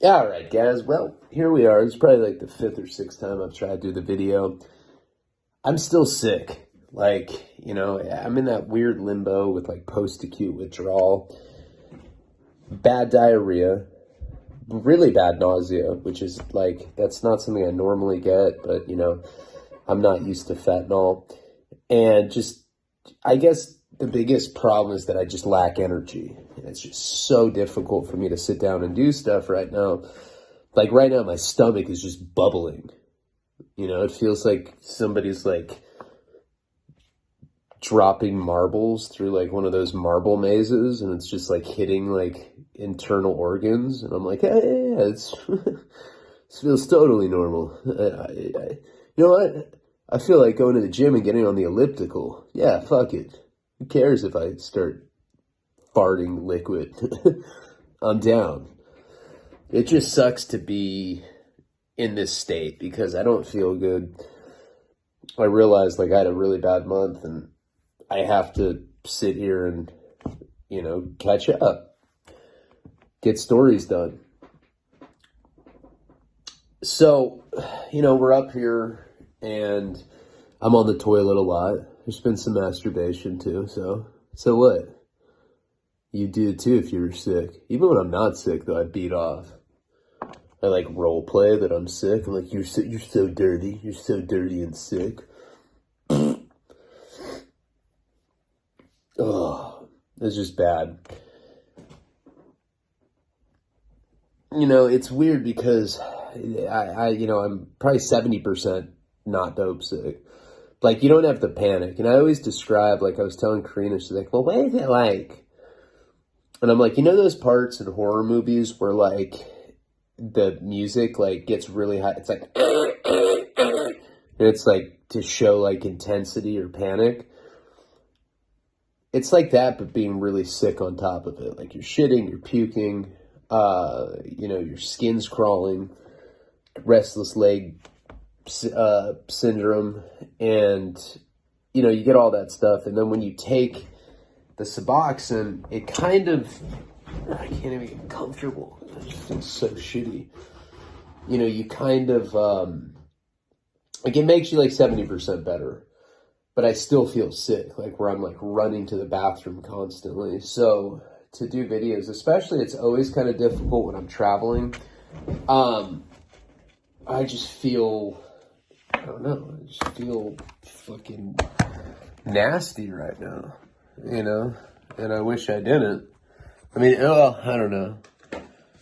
All right, guys. Well, here we are. It's probably like the fifth or sixth time I've tried to do the video. I'm still sick. I'm in that weird limbo with like post-acute withdrawal, bad diarrhea, really bad nausea, which is like, that's not something I normally get, but I'm not used to fentanyl. And just, I guess the biggest problem is that I just lack energy. And it's just so difficult for me to sit down and do stuff right now. Like right now, my stomach is just bubbling. It feels like somebody's like dropping marbles through like one of those marble mazes, and it's just like hitting like internal organs. And I'm like, hey, yeah, it's this feels totally normal. You know what? I feel like going to the gym and getting on the elliptical. Yeah, fuck it. Who cares if I start farting liquid? I'm down. It just sucks to be in this state because I don't feel good. I realized like I had a really bad month and I have to sit here and, catch up, get stories done. So, we're up here and I'm on the toilet a lot. There's been some masturbation too. So what? You do it too if you were sick. Even when I'm not sick though, I beat off. I like role play that I'm sick. I'm like, you're so dirty. You're so dirty and sick. Oh, it's just bad. It's weird because I'm probably 70% not dope sick. Like, you don't have to panic. And I always describe, like, I was telling Karina, she's like, well, what is it like? And I'm like, those parts in horror movies where, like, the music, like, gets really high. It's like, and it's, like, to show, like, intensity or panic. It's like that, but being really sick on top of it. Like, you're shitting, you're puking, your skin's crawling, restless leg syndrome, and you get all that stuff. And then when you take the Suboxone, it kind of, I can't even get comfortable. It just feels so shitty. You kind of like, it makes you like 70% better, but I still feel sick, like where I'm like running to the bathroom constantly. So to do videos, especially, it's always kind of difficult when I'm traveling. I just feel, I don't know, I just feel fucking nasty right now, and I wish I didn't. I mean, I don't know.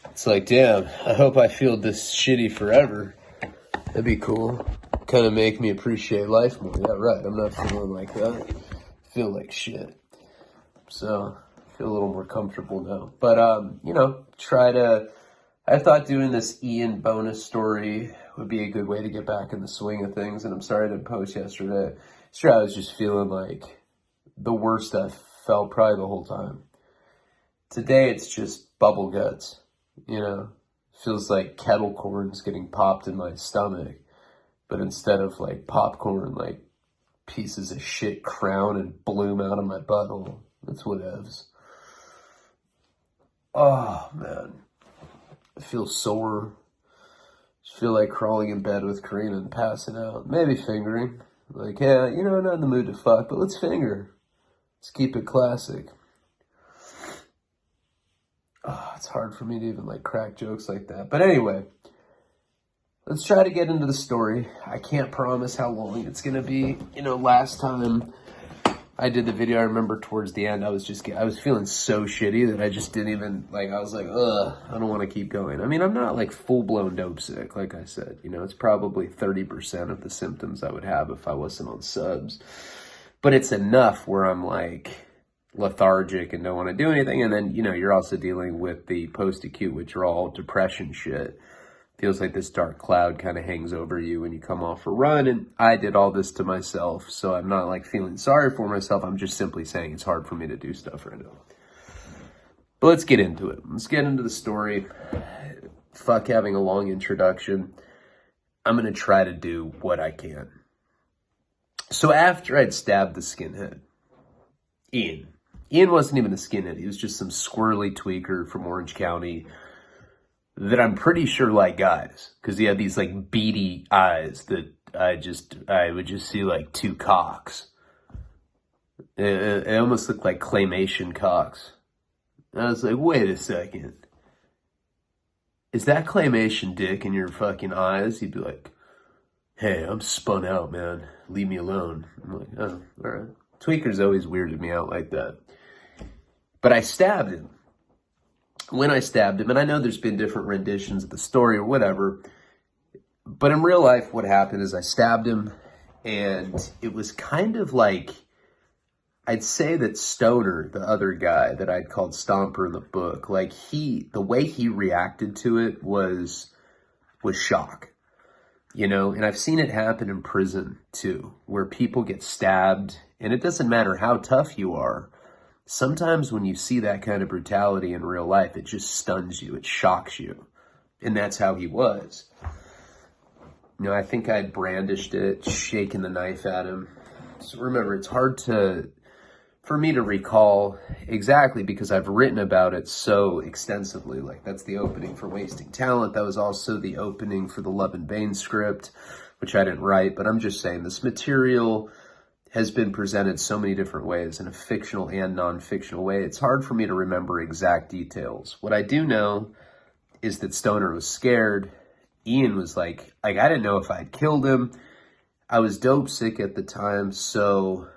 It's like, damn, I hope I feel this shitty forever. That'd be cool. Kind of make me appreciate life more. Yeah, right. I'm not feeling like that. I feel like shit. So, I feel a little more comfortable now. But, I thought doing this Ian bonus story would be a good way to get back in the swing of things. And I'm sorry I didn't post yesterday. Yesterday I was just feeling like the worst I've felt probably the whole time. Today it's just bubble guts, Feels like kettle corn's getting popped in my stomach. But instead of like popcorn, like pieces of shit crown and bloom out of my butthole. That's whatevs. Oh, man. I feel sore. Just feel like crawling in bed with Karina and passing out. Maybe fingering. Like, yeah, not in the mood to fuck, but let's finger. Let's keep it classic. Oh, it's hard for me to even like crack jokes like that. But anyway, let's try to get into the story. I can't promise how long it's going to be. Last time I did the video, I remember towards the end, I was feeling so shitty that I just didn't even, I was like, ugh, I don't want to keep going. I mean, I'm not like full-blown dope sick, like I said. It's probably 30% of the symptoms I would have if I wasn't on subs. But it's enough where I'm like lethargic and don't want to do anything. And then, you're also dealing with the post-acute withdrawal depression shit. Feels like this dark cloud kind of hangs over you when you come off a run. And I did all this to myself, so I'm not like feeling sorry for myself. I'm just simply saying it's hard for me to do stuff right now. But let's get into it. Let's get into the story. Fuck having a long introduction. I'm going to try to do what I can. So after I'd stabbed the skinhead, Ian wasn't even a skinhead. He was just some squirrely tweaker from Orange County that I'm pretty sure like guys, because he had these like beady eyes that I would just see like two cocks. It almost looked like claymation cocks. And I was like, wait a second. Is that claymation dick in your fucking eyes? He'd be like, hey, I'm spun out, man. Leave me alone. I'm like, oh, all right. Tweaker's always weirded me out like that. But I stabbed him. When I stabbed him, and I know there's been different renditions of the story or whatever, but in real life, what happened is I stabbed him, and it was kind of like, I'd say that Stoner, the other guy that I'd called Stomper in the book, like the way he reacted to it was shock. You know, and I've seen it happen in prison too, where people get stabbed, and it doesn't matter how tough you are. Sometimes when you see that kind of brutality in real life, it just stuns you, it shocks you. And that's how he was. You know, I think I'd brandished it, shaken the knife at him. So remember, it's hard for me to recall exactly because I've written about it so extensively. Like, that's the opening for Wasting Talent. That was also the opening for the Love and Bane script, which I didn't write. But I'm just saying, this material has been presented so many different ways in a fictional and non-fictional way. It's hard for me to remember exact details. What I do know is that Stoner was scared. Ian was like I didn't know if I'd killed him. I was dope sick at the time, so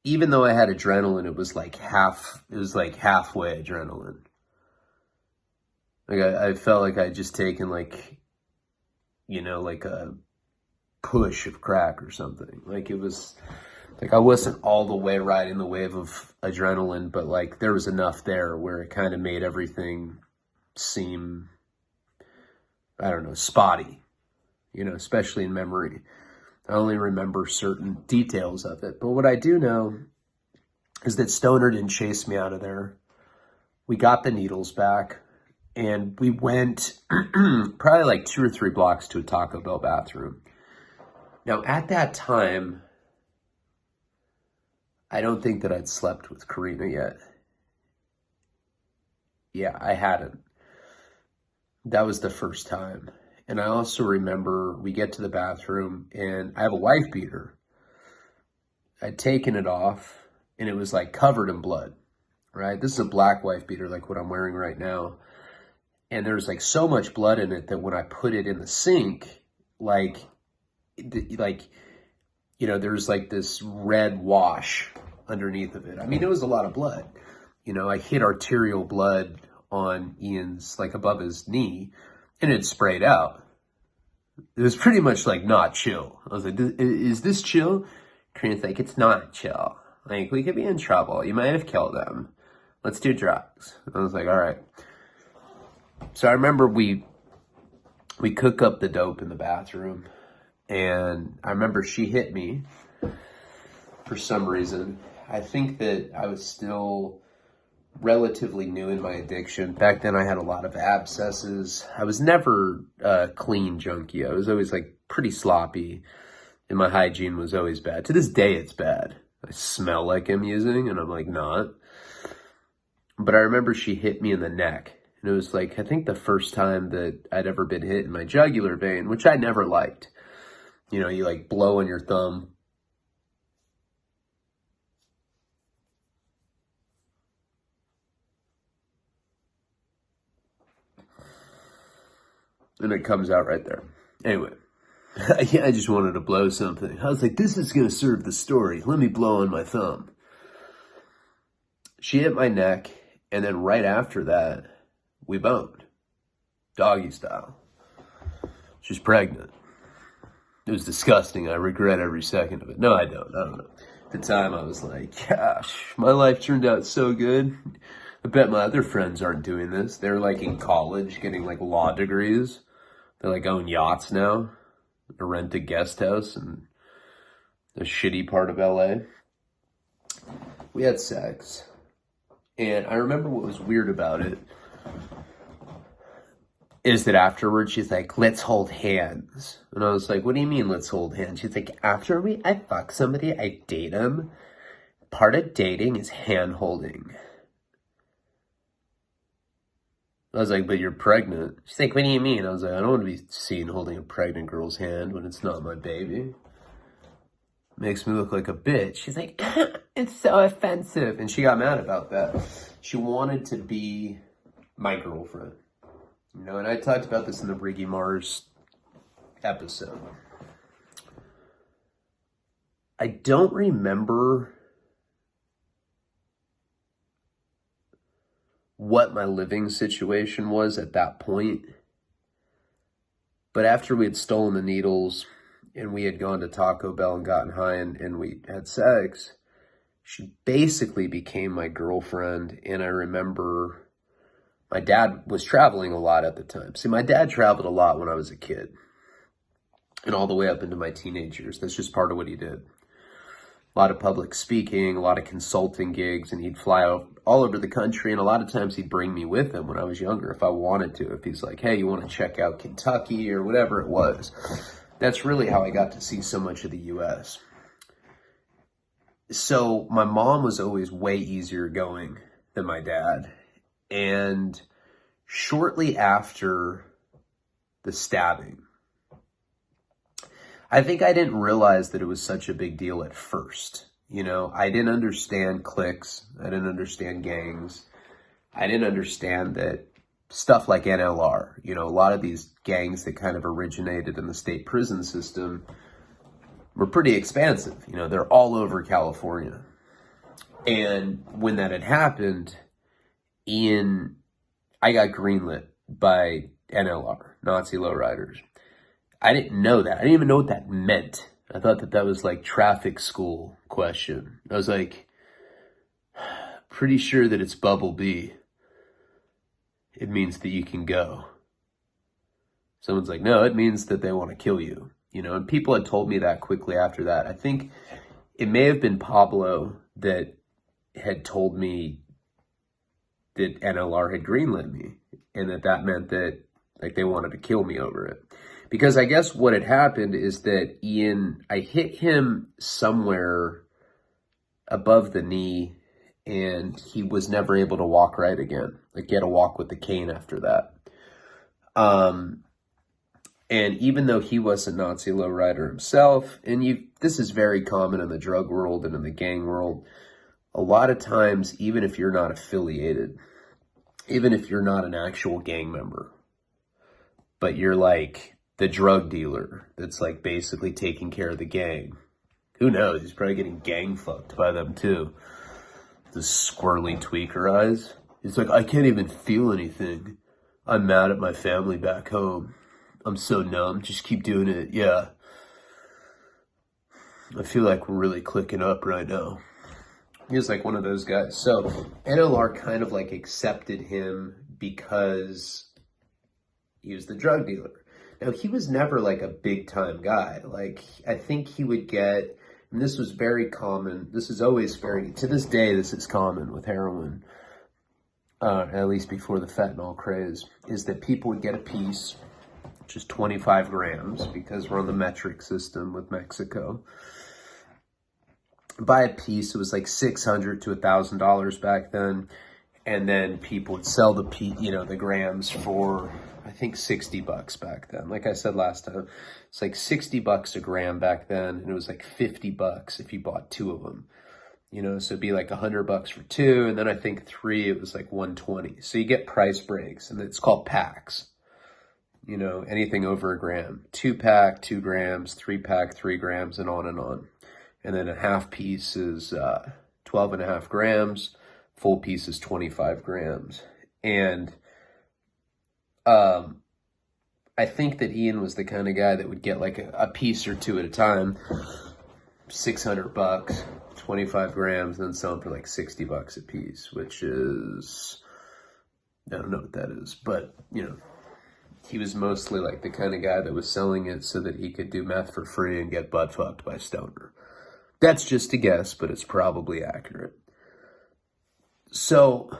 even though I had adrenaline, it was like halfway adrenaline. Like I felt like I'd just taken like, you know, like a push of crack or something. Like, it was like I wasn't all the way riding the wave of adrenaline, but like there was enough there where it kind of made everything seem, I don't know, spotty, you know, especially in memory. I only remember certain details of it. But what I do know is that Stoner didn't chase me out of there. We got the needles back, and we went probably like 2 or 3 blocks to a Taco Bell bathroom. Now, at that time, I don't think that I'd slept with Karina yet. Yeah, I hadn't. That was the first time. And I also remember we get to the bathroom, and I have a wife beater. I'd taken it off, and it was like covered in blood, right? This is a black wife beater like what I'm wearing right now. And there's like so much blood in it that when I put it in the sink, like, you know, there's like this red wash underneath of it. I mean, it was a lot of blood. You know, I hit arterial blood on Ian's, like above his knee, and it sprayed out. It was pretty much like not chill. I was like, is this chill? Karina's like, it's not chill. Like, we could be in trouble. You might have killed him. Let's do drugs. I was like, all right. So I remember we cook up the dope in the bathroom, and I remember she hit me for some reason. I think that I was still relatively new in my addiction. Back then I had a lot of abscesses. I was never a clean junkie. I was always like pretty sloppy, and my hygiene was always bad. To this day it's bad. I smell like I'm using, and I'm like not. But I remember she hit me in the neck. And it was like, I think the first time that I'd ever been hit in my jugular vein, which I never liked. You know, you like blow on your thumb. And it comes out right there. Anyway, yeah, I just wanted to blow something. I was like, this is going to serve the story. Let me blow on my thumb. She hit my neck, and then right after that, we boned. Doggy style. She's pregnant. It was disgusting. I regret every second of it. No, I don't. I don't know. At the time, I was like, gosh, my life turned out so good. I bet my other friends aren't doing this. They're like in college getting like law degrees. They like own yachts now. Or rent a guest house in the shitty part of LA. We had sex. And I remember what was weird about it is that afterwards she's like, let's hold hands. And I was like, what do you mean let's hold hands? She's like, after I fuck somebody, I date them. Part of dating is hand holding. I was like, but you're pregnant. She's like, what do you mean? I was like, I don't want to be seen holding a pregnant girl's hand when it's not my baby. Makes me look like a bitch. She's like, it's so offensive. And she got mad about that. She wanted to be my girlfriend. You know, and I talked about this in the Briggy Mars episode. I don't remember what my living situation was at that point. But after we had stolen the needles and we had gone to Taco Bell and gotten high and we had sex, she basically became my girlfriend. And I remember my dad was traveling a lot at the time. See, my dad traveled a lot when I was a kid and all the way up into my teenage years. That's just part of what he did. A lot of public speaking, a lot of consulting gigs, and he'd fly all over the country. And a lot of times he'd bring me with him when I was younger if I wanted to. If he's like, hey, you want to check out Kentucky or whatever it was. That's really how I got to see so much of the U.S. So my mom was always way easier going than my dad. And shortly after the stabbing, I think I didn't realize that it was such a big deal at first. You know, I didn't understand cliques. I didn't understand gangs. I didn't understand that stuff like NLR, you know, a lot of these gangs that kind of originated in the state prison system were pretty expansive. You know, they're all over California. And when that had happened, I got greenlit by NLR, Nazi lowriders. I didn't know that. I didn't even know what that meant. I thought that was like traffic school question. I was like, pretty sure that it's Bubble B. It means that you can go. Someone's like, no, it means that they want to kill you. You know, and people had told me that quickly after that. I think it may have been Pablo that had told me that NLR had greenlit me and that meant that like they wanted to kill me over it. Because I guess what had happened is that I hit him somewhere above the knee and he was never able to walk right again. Like he had to walk with the cane after that. And even though he was a Nazi lowrider himself, and this is very common in the drug world and in the gang world, a lot of times, even if you're not affiliated, even if you're not an actual gang member, but you're like the drug dealer that's like basically taking care of the gang. Who knows? He's probably getting gang fucked by them too. The squirrely tweaker eyes. He's like, I can't even feel anything. I'm mad at my family back home. I'm so numb. Just keep doing it. Yeah. I feel like we're really clicking up right now. He was like one of those guys. So NLR kind of like accepted him because he was the drug dealer. Now, he was never like a big time guy. Like, I think he would get, and this was very common. This is always to this day, this is common with heroin, at least before the fentanyl craze, is that people would get a piece, which is 25 grams, because we're on the metric system with Mexico. Buy a piece, it was like $600 to $1,000 back then. And then people would sell the grams for, I think, $60 back then. Like I said last time, it's like $60 a gram back then, and it was like $50 if you bought 2 of them. You know, so it'd be like $100 for 2, and then I think 3 it was like $120. So you get price breaks, and it's called packs. You know, anything over a gram, 2-pack, 2 grams, 3-pack, 3 grams, and on and on. And then a half piece is 12.5 grams. Full piece is 25 grams. And I think that Ian was the kind of guy that would get like a piece or 2 at a time, $600, 25 grams, and then sell them for like $60 a piece, which is, I don't know what that is, but you know, he was mostly like the kind of guy that was selling it so that he could do meth for free and get butt fucked by Stoner. That's just a guess, but it's probably accurate. So,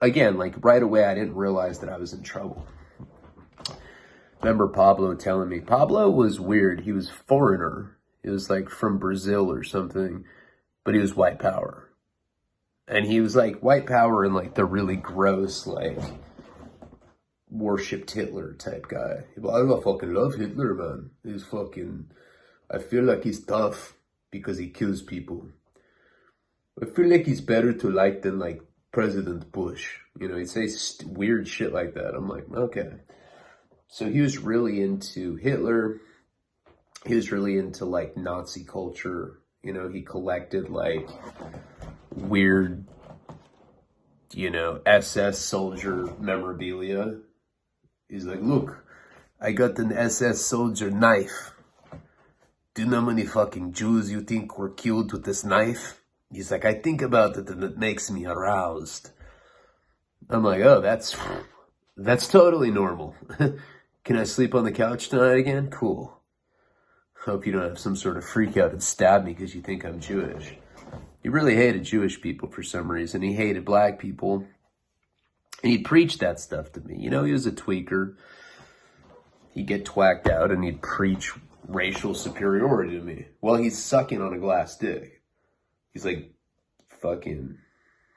again, like right away, I didn't realize that I was in trouble. Remember Pablo telling me, Pablo was weird. He was foreigner. He was like from Brazil or something, but he was white power. And he was like white power and like the really gross, like worshipped Hitler type guy. I fucking love Hitler, man. He's fucking, I feel like he's tough because he kills people. I feel like he's better to like than like President Bush. You know, he'd say weird shit like that. I'm like, okay. So he was really into Hitler. He was really into like Nazi culture. You know, he collected like weird, you know, SS soldier memorabilia. He's like, look, I got an SS soldier knife. Do you know how many fucking Jews you think were killed with this knife? He's like, I think about it and it makes me aroused. I'm like, oh, that's totally normal. Can I sleep on the couch tonight again? Cool. Hope you don't have some sort of freak out and stab me because you think I'm Jewish. He really hated Jewish people for some reason. He hated black people. And he preached that stuff to me. You know, he was a tweaker. He'd get twacked out and he'd preach racial superiority to me while he's sucking on a glass dick. He's like fucking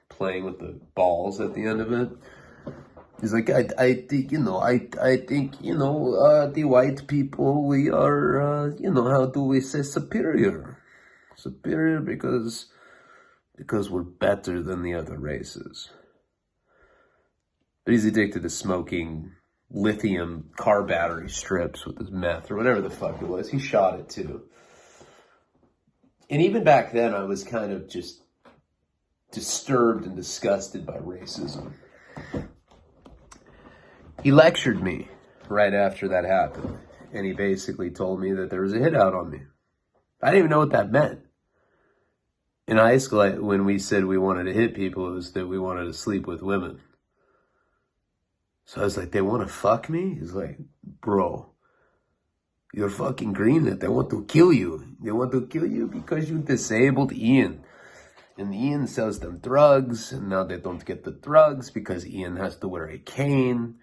playing with the balls at the end of it. He's like, I think, you know, I think, you know, the white people, we are, you know, how do we say superior? Superior because we're better than the other races. But he's addicted to smoking lithium car battery strips with his meth or whatever the fuck it was. He shot it too. And even back then, I was kind of just disturbed and disgusted by racism. He lectured me right after that happened. And he basically told me that there was a hit out on me. I didn't even know what that meant. In high school, when we said we wanted to hit people, it was that we wanted to sleep with women. So I was like, they want to fuck me? He's like, bro, you're fucking greenlit. They want to kill you. They want to kill you because you disabled Ian. And Ian sells them drugs, and now they don't get the drugs because Ian has to wear a cane.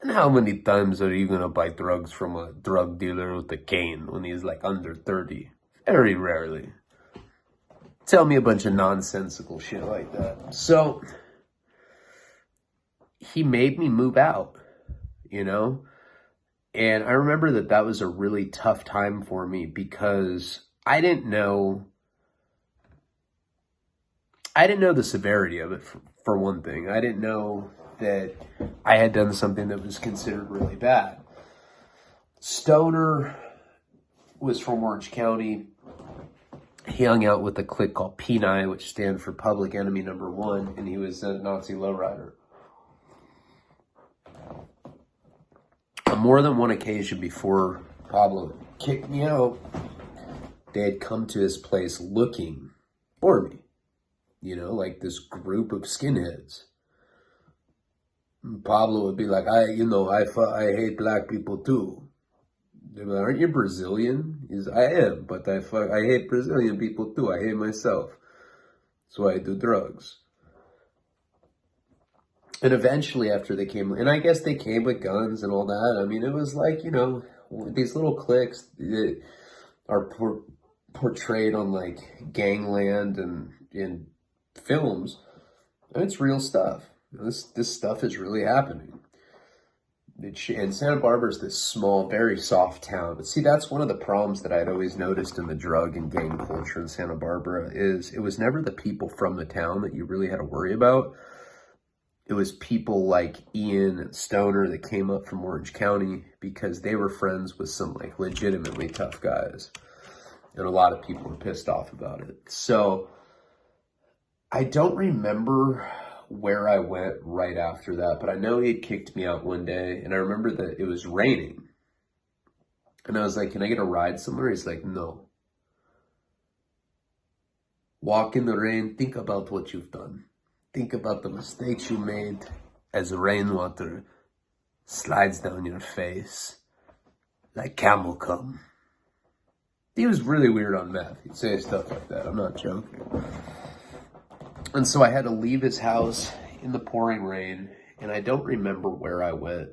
And how many times are you going to buy drugs from a drug dealer with a cane when he's like under 30? Very rarely. Tell me a bunch of nonsensical shit like that. So he made me move out, you know? And I remember that was a really tough time for me because I didn't know the severity of it, for one thing. I didn't know that I had done something that was considered really bad. Stoner was from Orange County. He hung out with a clique called PNI, which stands for Public Enemy Number One, and he was a Nazi lowrider. On more than one occasion before Pablo kicked me out, they had come to his place looking for me. You know, like this group of skinheads. And Pablo would be like, I hate black people too. They'd be like, aren't you Brazilian? I am, but I hate Brazilian people too. I hate myself. That's why I do drugs. And eventually after they came, and I guess they came with guns and all that. I mean, it was like, you know, these little cliques that are portrayed on like Gangland and in films. And it's real stuff. This stuff is really happening. And Santa Barbara is this small, very soft town. But see, that's one of the problems that I'd always noticed in the drug and gang culture in Santa Barbara is it was never the people from the town that you really had to worry about. It was people like Ian and Stoner that came up from Orange County because they were friends with some like legitimately tough guys. And a lot of people were pissed off about it. So I don't remember where I went right after that, but I know he had kicked me out one day, and I remember that it was raining. And I was like, can I get a ride somewhere? He's like, no. Walk in the rain, think about what you've done. Think about the mistakes you made as rainwater slides down your face like camel cum. He was really weird on meth. He'd say stuff like that. I'm not joking. And so I had to leave his house in the pouring rain, and I don't remember where I went.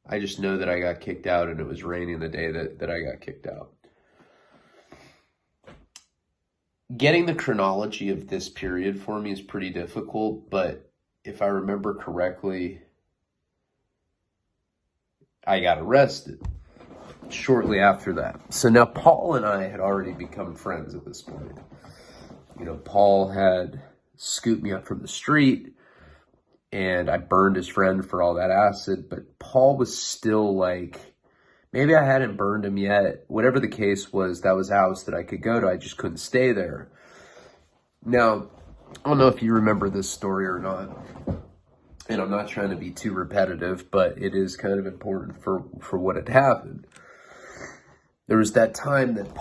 I just know that I got kicked out, and it was raining the day that I got kicked out. getting the chronology of this period for me is pretty difficult, but if I remember correctly, I got arrested shortly after that. So now Paul and I had already become friends at this point. You know, Paul had scooped me up from the street and I burned his friend for all that acid, but Paul was still like, maybe I hadn't burned him yet. Whatever the case was, that was a house that I could go to. I just couldn't stay there. Now, I don't know if you remember this story or not, and I'm not trying to be too repetitive, but it is kind of important for what had happened. There was that time that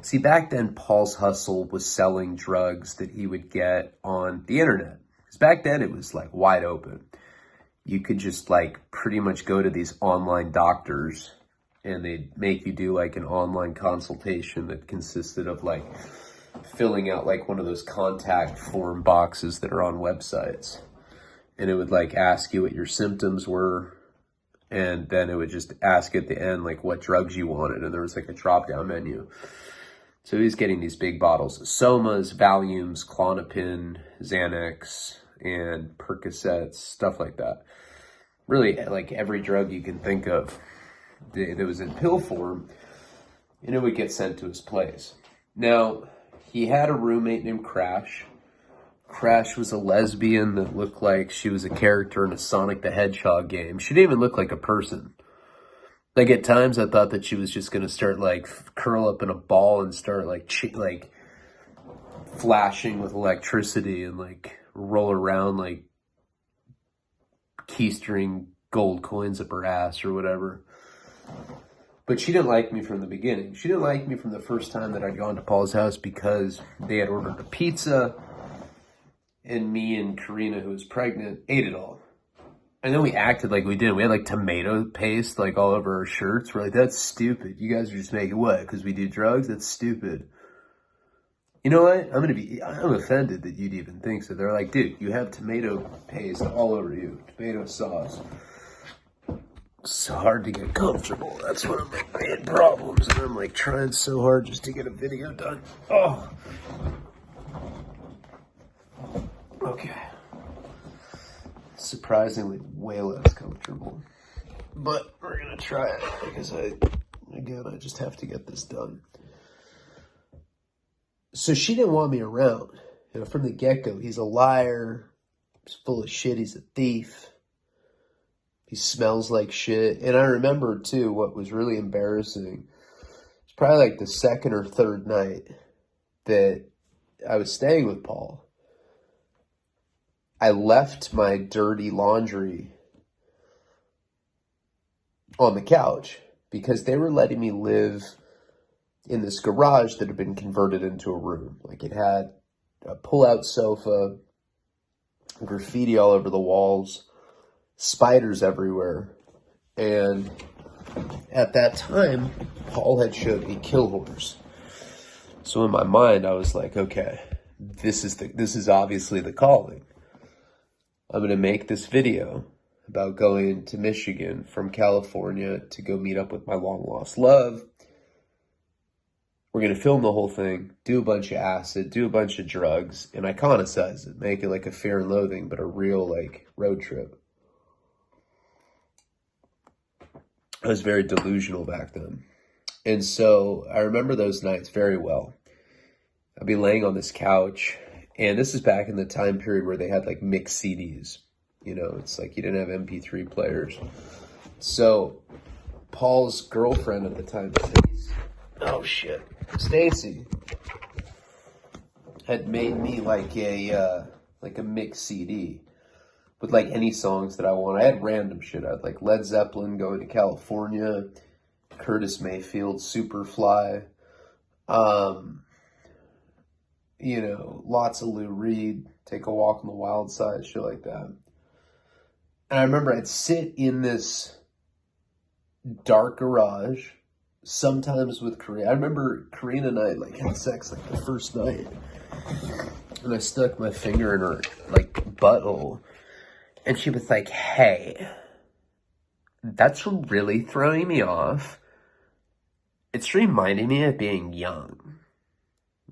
see, back then, Paul's hustle was selling drugs that he would get on the internet. Because back then, it was like wide open. You could just like pretty much go to these online doctors and they'd make you do like an online consultation that consisted of like filling out like one of those contact form boxes that are on websites. And it would like ask you what your symptoms were. And then it would just ask at the end, like what drugs you wanted. And there was like a drop down menu. So he's getting these big bottles of Somas, Valiums, Klonopin, Xanax, and Percocets, stuff like that. Really, like every drug you can think of that was in pill form, and it would get sent to his place. Now, he had a roommate named Crash. Crash was a lesbian that looked like she was a character in a Sonic the Hedgehog game. She didn't even look like a person. Like at times I thought that she was just going to start like curl up in a ball and start like flashing with electricity and like roll around like keystring gold coins up her ass or whatever. But she didn't like me from the beginning. She didn't like me from the first time that I'd gone to Paul's house because they had ordered a pizza and me and Karina, who was pregnant, ate it all. And then we acted like we didn't. We had like tomato paste like all over our shirts. We're like, that's stupid. You guys are just making what? Because we do drugs? That's stupid. You know what? I'm offended that you'd even think so. They're like, dude, you have tomato paste all over you. Tomato sauce. It's so hard to get comfortable. That's one of my main problems. And I'm like trying so hard just to get a video done. Oh. Okay. Surprisingly way less comfortable. But we're going to try it because I just have to get this done. So she didn't want me around. You know, from the get-go, he's a liar. He's full of shit. He's a thief. He smells like shit. And I remember, too, what was really embarrassing. It's probably like the second or third night that I was staying with Paul. I left my dirty laundry on the couch because they were letting me live in this garage that had been converted into a room. Like it had a pull-out sofa, graffiti all over the walls, spiders everywhere. And at that time, Paul had showed me Kill Horse. So in my mind, I was like, okay, this is obviously the calling. I'm going to make this video about going to Michigan from California to go meet up with my long-lost love. We're going to film the whole thing, do a bunch of acid, do a bunch of drugs, and iconicize it. Make it like a Fear and Loathing, but a real, like, road trip. I was very delusional back then. And so I remember those nights very well. I'd be laying on this couch. And this is back in the time period where they had like mixed CDs. You know, it's like you didn't have MP3 players. So Paul's girlfriend at the time, Stacy, had made me like a mixed CD with like any songs that I want. I had random shit. I had like Led Zeppelin, Going to California, Curtis Mayfield, Superfly. You know, lots of Lou Reed, Take a Walk on the Wild Side, shit like that. And I remember I'd sit in this dark garage, sometimes with Karina. I remember Karina and I like had sex like the first night. And I stuck my finger in her like butthole. And she was like, hey, that's really throwing me off. It's reminding me of being young.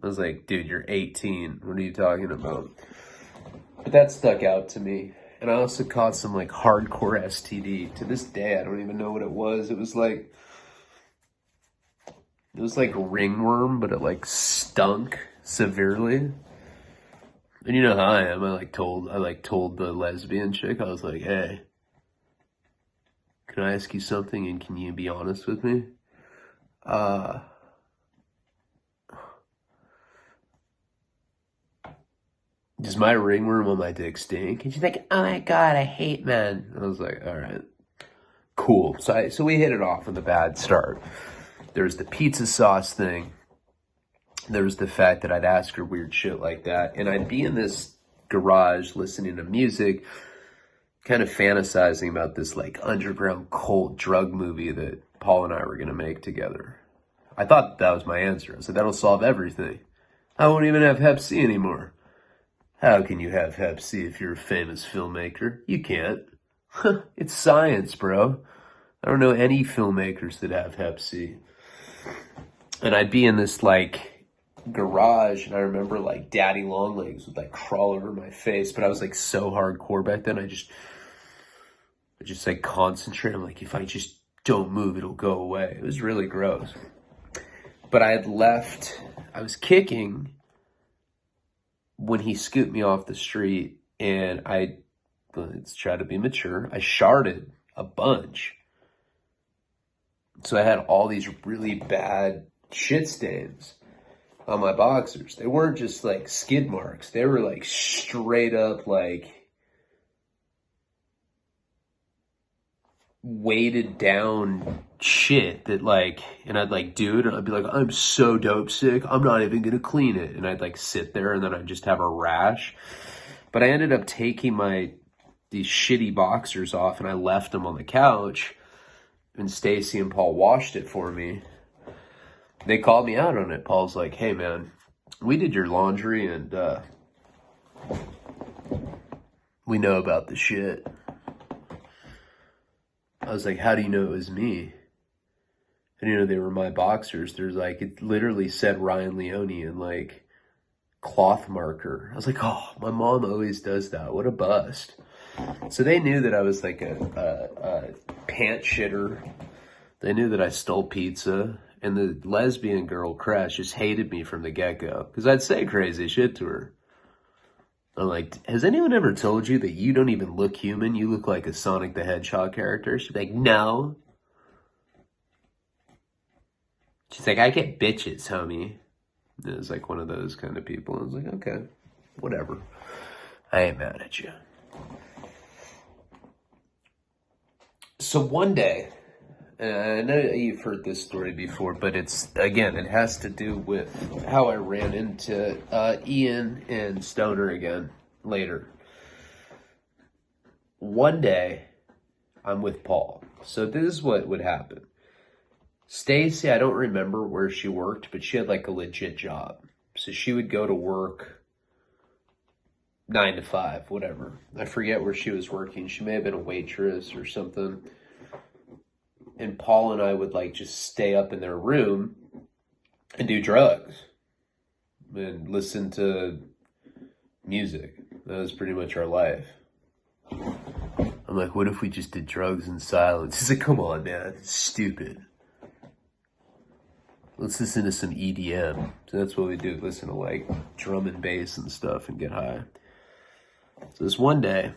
I was like, dude, you're 18. What are you talking about? But that stuck out to me. And I also caught some like hardcore STD. To this day, I don't even know what it was. It was like ringworm, but it like stunk severely. And you know how I am. I told the lesbian chick, I was like, hey, can I ask you something and can you be honest with me? Uh, does my ringworm on my dick stink? And she's like, oh my God, I hate men. I was like, all right, cool. So we hit it off with a bad start. There's the pizza sauce thing. There's the fact that I'd ask her weird shit like that. And I'd be in this garage listening to music, kind of fantasizing about this like underground cult drug movie that Paul and I were going to make together. I thought that was my answer. I said, that'll solve everything. I won't even have Hep C anymore. How can you have Hep C if you're a famous filmmaker? You can't. It's science, bro. I don't know any filmmakers that have Hep C. And I'd be in this like garage, and I remember like daddy long legs would like crawl over my face, but I was like so hardcore back then. I just like concentrate. I'm like, if I just don't move, it'll go away. It was really gross. But I had left, I was kicking when he scooped me off the street, and let's try to be mature, I sharded a bunch. So I had all these really bad shit stains on my boxers. They weren't just like skid marks. They were like straight up like weighted down shit that like, and I'd like do it and I'd be like, I'm so dope sick, I'm not even gonna clean it. And I'd like sit there and then I'd just have a rash. But I ended up taking these shitty boxers off and I left them on the couch, and Stacy and Paul washed it for me. They called me out on it. Paul's like, hey man, we did your laundry and we know about the shit. I was like, how do you know it was me? And you know, they were my boxers. There's like, it literally said Ryan Leone in like cloth marker. I was like, oh, my mom always does that. What a bust. So they knew that I was like a pant shitter. They knew that I stole pizza. And the lesbian girl, Crash, just hated me from the get-go. Because I'd say crazy shit to her. I'm like, has anyone ever told you that you don't even look human? You look like a Sonic the Hedgehog character. She's like, no. She's like, I get bitches, homie. And it was like one of those kind of people. I was like, okay, whatever. I ain't mad at you. So one day, and I know you've heard this story before, but it has to do with how I ran into Ian and Stoner again later. One day, I'm with Paul. So this is what would happen. Stacy, I don't remember where she worked, but she had like a legit job. So she would go to work 9 to 5, whatever. I forget where she was working. She may have been a waitress or something. And Paul and I would like just stay up in their room and do drugs and listen to music. That was pretty much our life. I'm like, what if we just did drugs in silence? He's like, come on, man, it's stupid. Let's listen to some EDM. So that's what we do, listen to like drum and bass and stuff and get high. So this one day,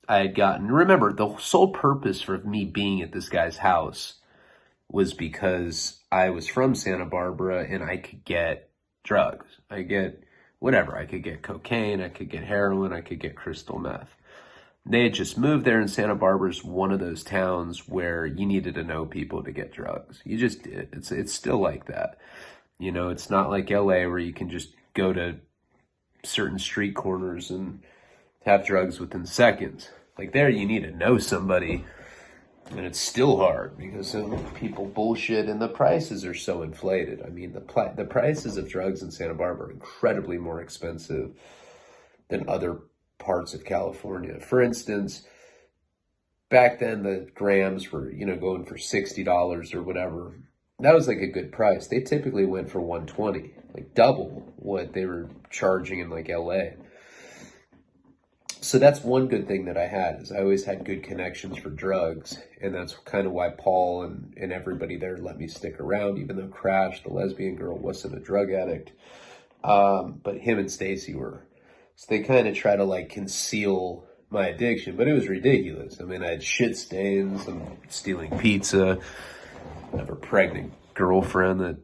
I had gotten, remember, the sole purpose for me being at this guy's house was because I was from Santa Barbara and I could get drugs. I get whatever. I could get cocaine, I could get heroin, I could get crystal meth. They had just moved there, and Santa Barbara's one of those towns where you needed to know people to get drugs. You just did. It's still like that. You know, it's not like LA where you can just go to certain street corners and have drugs within seconds. Like there, you need to know somebody, and it's still hard because people bullshit and the prices are so inflated. I mean, the prices of drugs in Santa Barbara are incredibly more expensive than other parts of California. For instance, back then the grams were, going for $60 or whatever. that was like a good price. They typically went for 120, like double what they were charging in like LA. So that's one good thing that I had, is I always had good connections for drugs, and that's kind of why Paul and everybody there let me stick around, even though Crash, the lesbian girl, wasn't a drug addict. But him and Stacy were. So they kind of try to like conceal my addiction, but it was ridiculous. I mean, I had shit stains, I'm stealing pizza, I have a pregnant girlfriend that,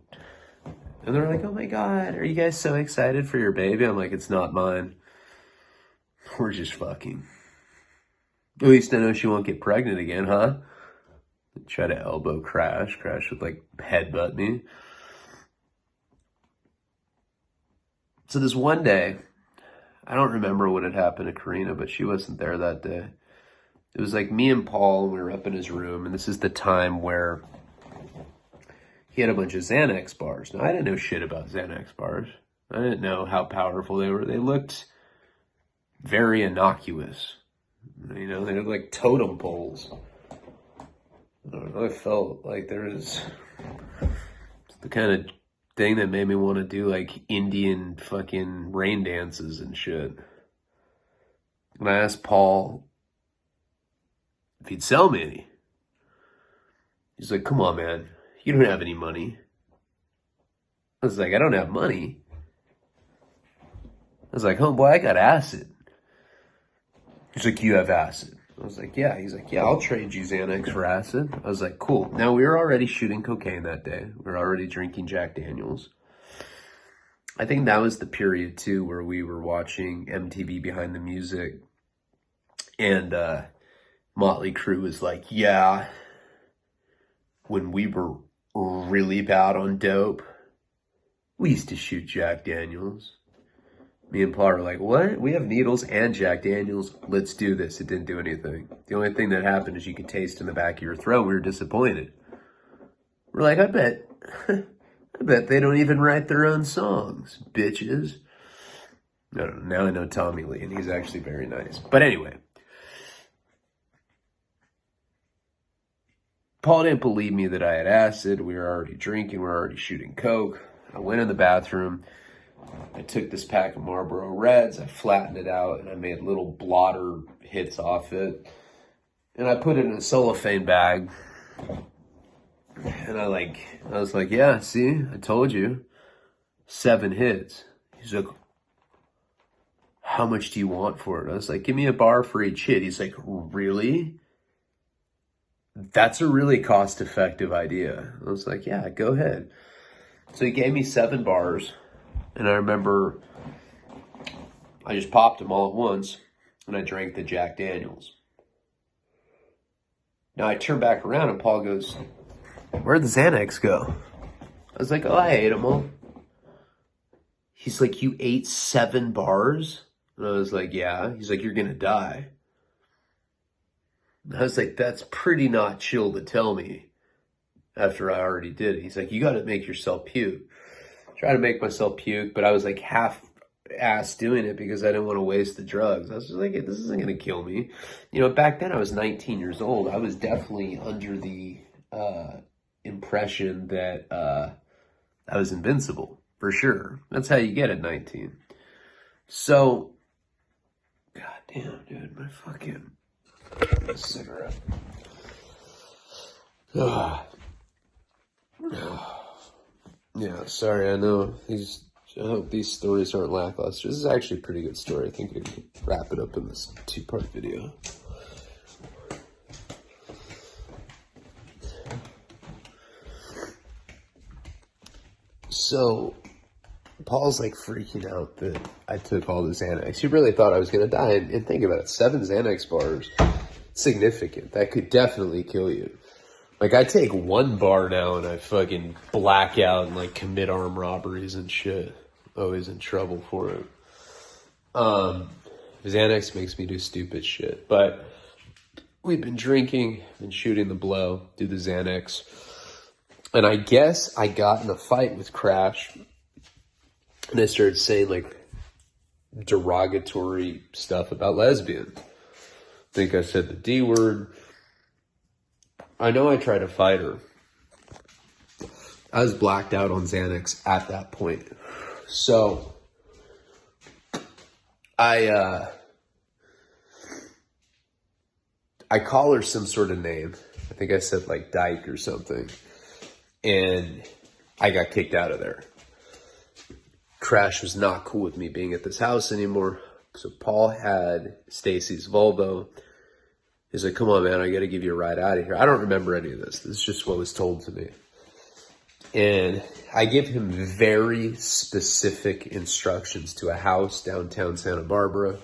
and they're like, oh my God, are you guys so excited for your baby? I'm like, it's not mine. We're just fucking. At least I know she won't get pregnant again, huh? Try to elbow Crash. Crash would like headbutt me. So this one day, I don't remember what had happened to Karina, but she wasn't there that day. It was like me and Paul, and we were up in his room, and this is the time where he had a bunch of Xanax bars. Now, I didn't know shit about Xanax bars. I didn't know how powerful they were. They looked very innocuous. You know, they looked like totem poles. I don't know, I felt like there was the kind of thing that made me want to do like Indian fucking rain dances and shit. And I asked Paul if he'd sell me any. He's like, come on, man, you don't have any money. I was like, I don't have money. I was like, homeboy, I got acid. He's like, you have acid? I was like, yeah. He's like, yeah, I'll trade you Xanax for acid. I was like, cool. Now, we were already shooting cocaine that day. We were already drinking Jack Daniels. I think that was the period, too, where we were watching MTV Behind the Music. And Motley Crue was like, yeah, when we were really bad on dope, we used to shoot Jack Daniels. Me and Paul were like, what? We have needles and Jack Daniels. Let's do this. It didn't do anything. The only thing that happened is you could taste in the back of your throat. We were disappointed. We're like, I bet they don't even write their own songs, bitches. I don't know. Now I know Tommy Lee, and he's actually very nice. But anyway, Paul didn't believe me that I had acid. We were already drinking. We were already shooting coke. I went in the bathroom. I took this pack of Marlboro Reds, I flattened it out, and I made little blotter hits off it. And I put it in a cellophane bag. And I was like, yeah, see, I told you. 7 hits. He's like, how much do you want for it? I was like, give me a bar for each hit. He's like, really? That's a really cost-effective idea. I was like, yeah, go ahead. So he gave me 7 bars. And I remember I just popped them all at once, and I drank the Jack Daniels. Now I turn back around, and Paul goes, where'd the Xanax go? I was like, oh, I ate them all. He's like, you ate 7 bars? And I was like, yeah. He's like, you're going to die. And I was like, that's pretty not chill to tell me after I already did it. He's like, you got to make yourself puke. Try to make myself puke, but I was like half-assed doing it because I didn't want to waste the drugs. I was just like, this isn't going to kill me. You know, back then I was 19 years old. I was definitely under the impression that I was invincible, for sure. That's how you get at 19. So, god damn, dude, my fucking cigarette. Yeah, sorry, I know I hope these stories aren't lackluster. This is actually a pretty good story. I think we can wrap it up in this 2-part video. So, Paul's like freaking out that I took all the Xanax. He really thought I was going to die. And think about it, 7 Xanax bars, significant. That could definitely kill you. Like, I take 1 bar now and I fucking black out and, like, commit armed robberies and shit. Always in trouble for it. Xanax makes me do stupid shit. But we've been drinking, been shooting the blow, do the Xanax. And I guess I got in a fight with Crash. And I started saying, like, derogatory stuff about lesbians. I think I said the D word. I know I tried to fight her. I was blacked out on Xanax at that point. So I call her some sort of name. I think I said like Dyke or something. And I got kicked out of there. Crash was not cool with me being at this house anymore. So Paul had Stacy's Volvo. He's like, come on, man, I got to give you a ride out of here. I don't remember any of this. This is just what was told to me. And I give him very specific instructions to a house downtown Santa Barbara.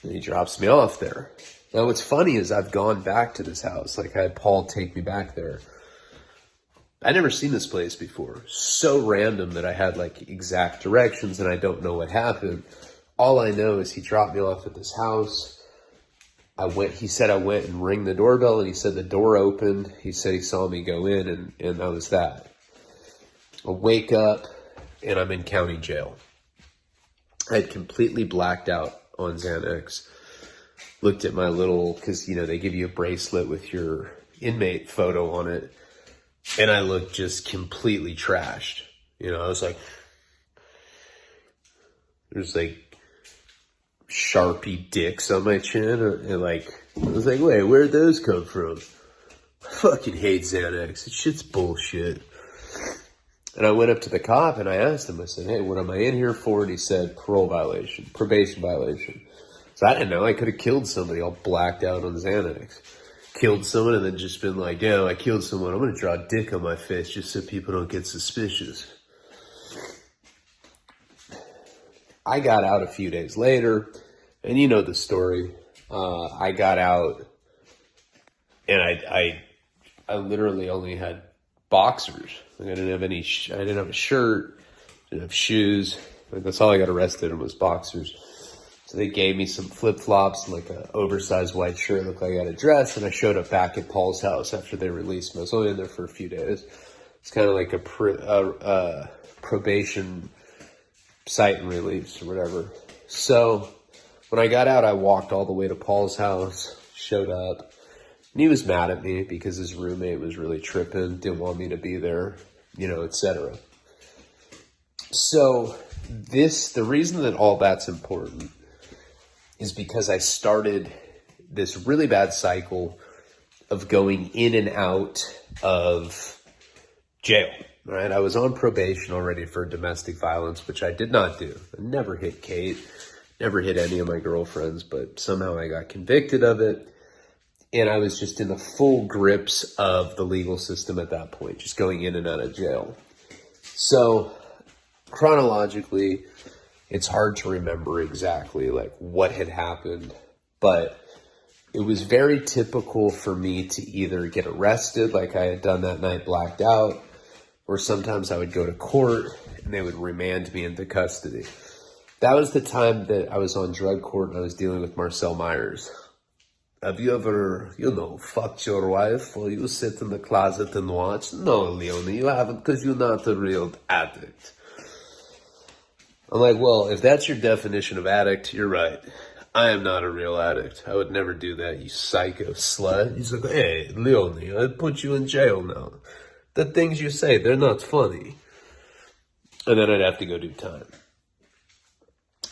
And he drops me off there. Now, what's funny is I've gone back to this house. Like, I had Paul take me back there. I'd never seen this place before. So random that I had like exact directions and I don't know what happened. All I know is he dropped me off at this house. He said I went and rang the doorbell, and he said the door opened. He said he saw me go in, and that was that. I wake up and I'm in county jail. I had completely blacked out on Xanax. Looked at my little, cause they give you a bracelet with your inmate photo on it. And I looked just completely trashed. I was like, there's like Sharpie dicks on my chin. And like, I was like, wait, where'd those come from? I fucking hate Xanax. This shit's bullshit. And I went up to the cop and I asked him, I said, hey, what am I in here for? And he said, probation violation. So I didn't know. I could have killed somebody all blacked out on Xanax. Killed someone and then just been like, yeah, I killed someone. I'm going to draw a dick on my face just so people don't get suspicious. I got out a few days later, and you know the story. I got out, and I literally only had boxers. Like I didn't have I didn't have a shirt, didn't have shoes. Like that's all I got arrested in was boxers. So they gave me some flip-flops and like an oversized white shirt, looked like I had a dress, and I showed up back at Paul's house after they released me. I was only in there for a few days. It's kind of like a probation cite and release or whatever. So when I got out, I walked all the way to Paul's house, showed up, and he was mad at me because his roommate was really tripping, didn't want me to be there, etc. So the reason that all that's important is because I started this really bad cycle of going in and out of jail, right? I was on probation already for domestic violence, which I did not do. I never hit Kate, never hit any of my girlfriends, but somehow I got convicted of it. And I was just in the full grips of the legal system at that point, just going in and out of jail. So chronologically, it's hard to remember exactly like what had happened, but it was very typical for me to either get arrested like I had done that night, blacked out, or sometimes I would go to court and they would remand me into custody. That was the time that I was on drug court and I was dealing with Marcel Myers. Have you ever, fucked your wife or you sit in the closet and watch? No, Leonie, you haven't because you're not a real addict. I'm like, well, if that's your definition of addict, you're right. I am not a real addict. I would never do that, you psycho slut. He's like, hey, Leonie, I'd put you in jail now. The things you say, they're not funny. And then I'd have to go do time.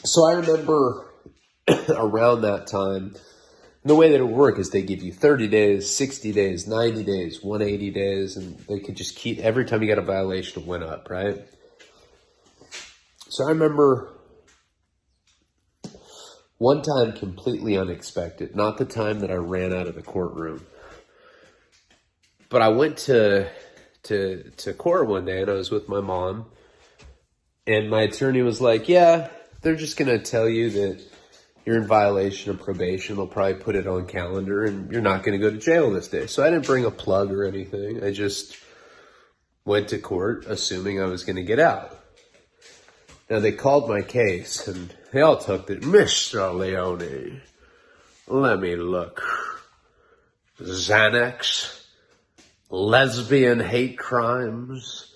So I remember around that time, the way that it would work is they give you 30 days, 60 days, 90 days, 180 days, and they could just keep, every time you got a violation, it went up, right? So I remember one time completely unexpected, not the time that I ran out of the courtroom, but I went to court one day and I was with my mom and my attorney was like, yeah, they're just going to tell you that you're in violation of probation. They'll probably put it on calendar and you're not going to go to jail this day. So I didn't bring a plug or anything. I just went to court assuming I was going to get out. Now, they called my case, and they all took it. Mr. Leone, let me look. Xanax, lesbian hate crimes,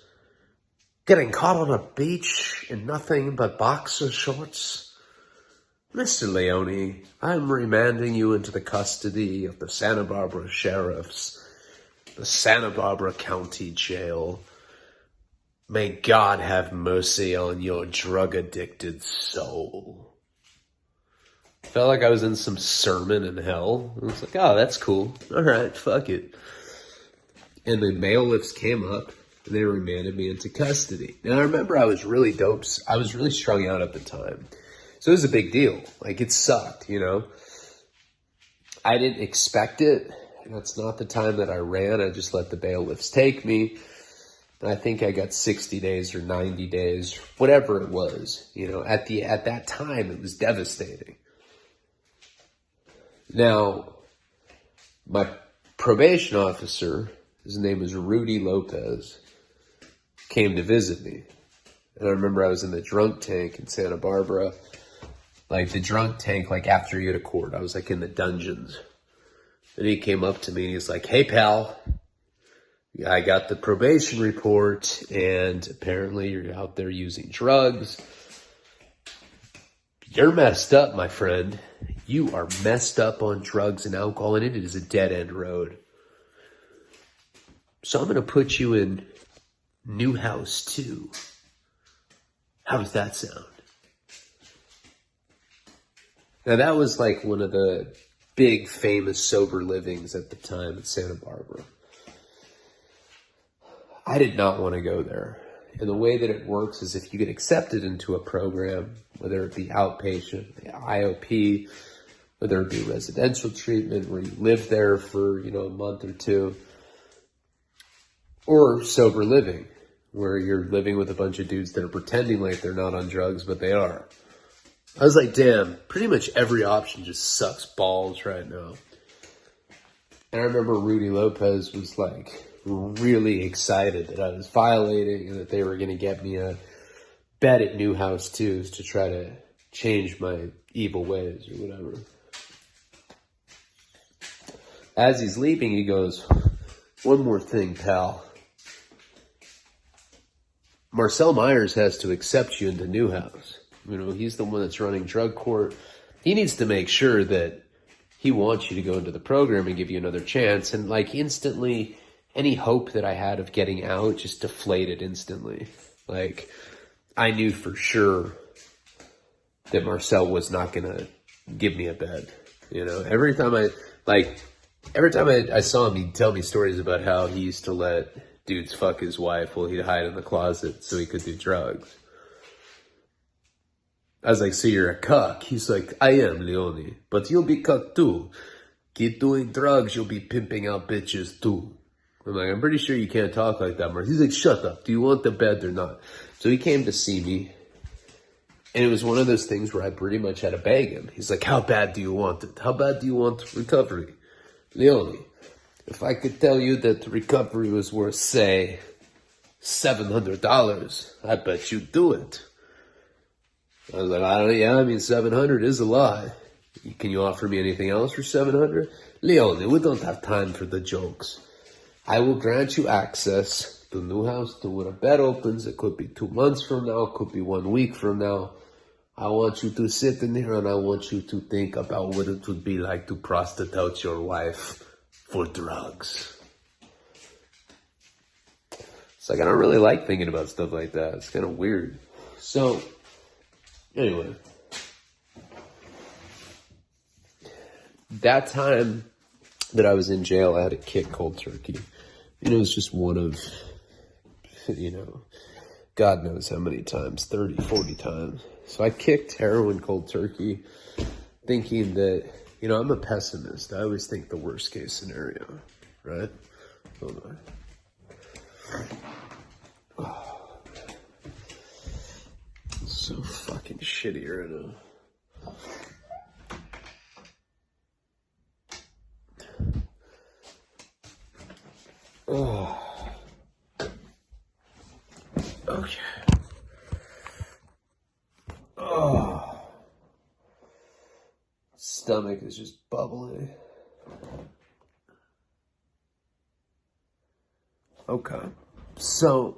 getting caught on a beach in nothing but boxer shorts. Mr. Leone, I'm remanding you into the custody of the Santa Barbara sheriffs. the Santa Barbara County Jail. May God have mercy on your drug-addicted soul. Felt like I was in some sermon in hell. I was like, oh, that's cool. All right, fuck it. And the bailiffs came up, and they remanded me into custody. Now, I remember I was really dope. I was really strung out at the time. So it was a big deal. Like, it sucked, you know? I didn't expect it. That's not the time that I ran. I just let the bailiffs take me. And I think I got 60 days or 90 days, whatever it was. You know, at that time, it was devastating. Now, my probation officer, his name is Rudy Lopez, came to visit me. And I remember I was in the drunk tank in Santa Barbara. Like, the drunk tank, like, after you go to court. I was, like, in the dungeons. And he came up to me and he's like, hey, pal, I got the probation report, and apparently you're out there using drugs. You're messed up, my friend. You are messed up on drugs and alcohol, and it is a dead-end road. So I'm going to put you in Newhouse 2. How does that sound? Now, that was like one of the big, famous sober livings at the time in Santa Barbara. I did not want to go there. And the way that it works is if you get accepted into a program, whether it be outpatient, IOP, whether it be residential treatment where you live there for, you know, a month or two, or sober living, where you're living with a bunch of dudes that are pretending like they're not on drugs, but they are. I was like, damn, pretty much every option just sucks balls right now. And I remember Rudy Lopez was like really excited that I was violating and that they were going to get me a bed at Newhouse 2 to try to change my evil ways or whatever. As he's leaving, he goes, one more thing, pal. Marcel Myers has to accept you into Newhouse. You know, he's the one that's running drug court. He needs to make sure that he wants you to go into the program and give you another chance. And like instantly, any hope that I had of getting out just deflated instantly. Like, I knew for sure that Marcel was not going to give me a bed. You know, every time I saw him, he'd tell me stories about how he used to let dudes fuck his wife while he'd hide in the closet so he could do drugs. I was like, so you're a cuck? He's like, I am, Leone, but you'll be cuck too. Keep doing drugs, you'll be pimping out bitches too. I'm like, I'm pretty sure you can't talk like that, Mark. He's like, shut up. Do you want the bed or not? So he came to see me. And it was one of those things where I pretty much had to beg him. He's like, how bad do you want it? How bad do you want recovery? Leone, if I could tell you that the recovery was worth, say, $700, I bet you'd do it. I was like, I mean, 700 is a lot. Can you offer me anything else for 700? Leone, we don't have time for the jokes. I will grant you access to Newhouse to when a bed opens. It could be 2 months from now. It could be 1 week from now. I want you to sit in here and I want you to think about what it would be like to prostitute your wife for drugs. It's like, I don't really like thinking about stuff like that. It's kind of weird. So, anyway, that time that I was in jail, I had a kick cold turkey. You know, it was just one of, you know, God knows how many times, 30, 40 times. So I kicked heroin cold turkey thinking that, you know, I'm a pessimist. I always think the worst case scenario, right? Hold on. Oh, so fucking shitty right now. Oh. Okay. Oh. Stomach is just bubbling. Okay. So,